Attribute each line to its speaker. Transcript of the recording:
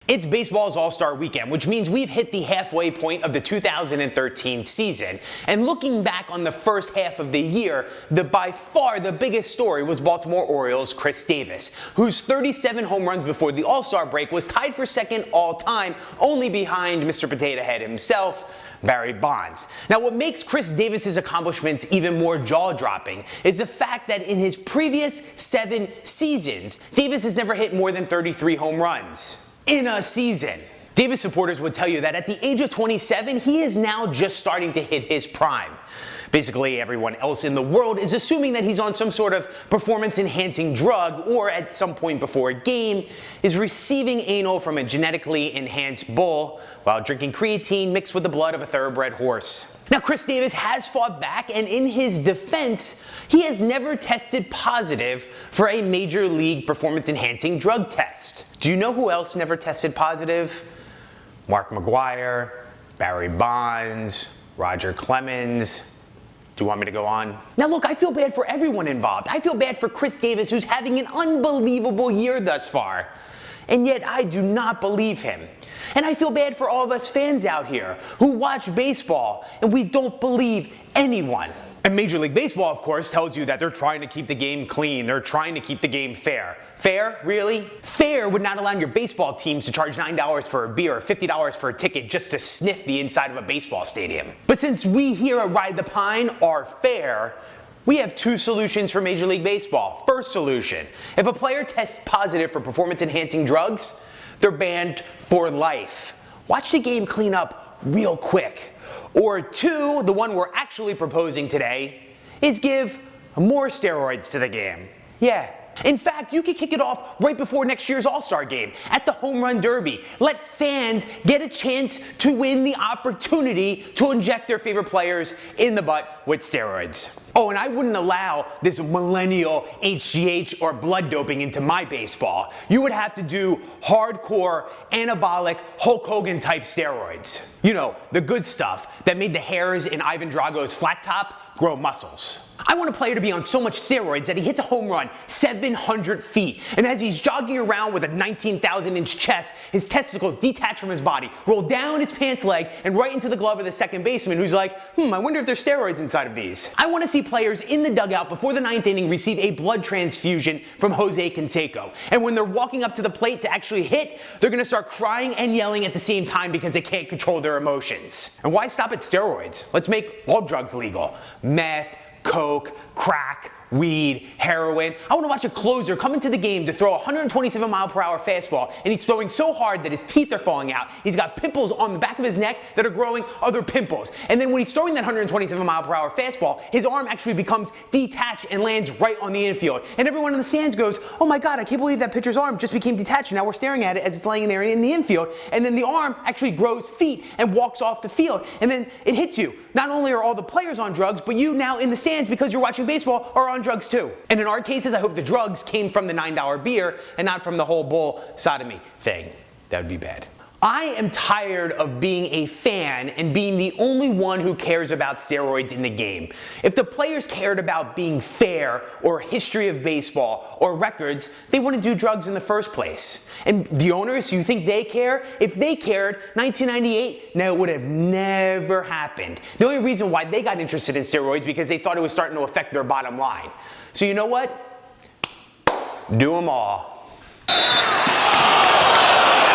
Speaker 1: It's baseball's All-Star Weekend, which means we've hit the halfway point of the 2013 season. And looking back on the first half of the year, by far the biggest story was Baltimore Orioles' Chris Davis, whose 37 home runs before the All-Star break was tied for second all-time, only behind Mr. Potato Head himself, Barry Bonds. Now, what makes Chris Davis's accomplishments even more jaw-dropping is the fact that in his previous 7 seasons, Davis has never hit more than 33 home runs in a season. Davis supporters would tell you that at the age of 27, he is now just starting to hit his prime. Basically, everyone else in the world is assuming that he's on some sort of performance-enhancing drug or at some point before a game is receiving anal from a genetically enhanced bull while drinking creatine mixed with the blood of a thoroughbred horse. Now, Chris Davis has fought back, and in his defense, he has never tested positive for a major league performance-enhancing drug test. Do you know who else never tested positive? Mark McGwire, Barry Bonds, Roger Clemens. Do you want me to go on? Now look, I feel bad for everyone involved. I feel bad for Chris Davis, who's having an unbelievable year thus far. And yet I do not believe him. And I feel bad for all of us fans out here who watch baseball and we don't believe anyone. And Major League Baseball, of course, tells you that they're trying to keep the game clean. They're trying to keep the game fair. Fair? Really? Fair would not allow your baseball teams to charge $9 for a beer or $50 for a ticket just to sniff the inside of a baseball stadium. But since we here at Ride the Pine are fair, we have 2 solutions for Major League Baseball. First solution, if a player tests positive for performance-enhancing drugs, they're banned for life. Watch the game clean up real quick. Or 2, the one we're actually proposing today, is give more steroids to the game. Yeah. In fact, you could kick it off right before next year's All-Star game, at the Home Run Derby. Let fans get a chance to win the opportunity to inject their favorite players in the butt with steroids. Oh, and I wouldn't allow this millennial HGH or blood doping into my baseball. You would have to do hardcore, anabolic, Hulk Hogan type steroids. You know, the good stuff that made the hairs in Ivan Drago's flat top grow muscles. I want a player to be on so much steroids that he hits a home run 700 feet, and as he's jogging around with a 19,000-inch chest, his testicles detach from his body, roll down his pants leg, and right into the glove of the second baseman, who's like, I wonder if there's steroids inside of these. I want to see players in the dugout before the 9th inning receive a blood transfusion from Jose Canseco, and when they're walking up to the plate to actually hit, they're going to start crying and yelling at the same time because they can't control their emotions. And why stop at steroids? Let's make all drugs legal. Meth, coke, crack, weed, heroin. I want to watch a closer come into the game to throw a 127-mile-per-hour fastball, and he's throwing so hard that his teeth are falling out. He's got pimples on the back of his neck that are growing other pimples. And then when he's throwing that 127-mile-per-hour fastball, his arm actually becomes detached and lands right on the infield. And everyone in the stands goes, oh my God, I can't believe that pitcher's arm just became detached, and now we're staring at it as it's laying there in the infield. And then the arm actually grows feet and walks off the field. And then it hits you. Not only are all the players on drugs, but you now in the stands, because you're watching baseball, are on drugs too. And in our cases, I hope the drugs came from the $9 beer and not from the whole bull sodomy thing. That would be bad. I am tired of being a fan and being the only one who cares about steroids in the game. If the players cared about being fair or history of baseball or records, they wouldn't do drugs in the first place. And the owners, you think they care? If they cared, 1998, no, it would have never happened. The only reason why they got interested in steroids because they thought it was starting to affect their bottom line. So you know what? Do them all.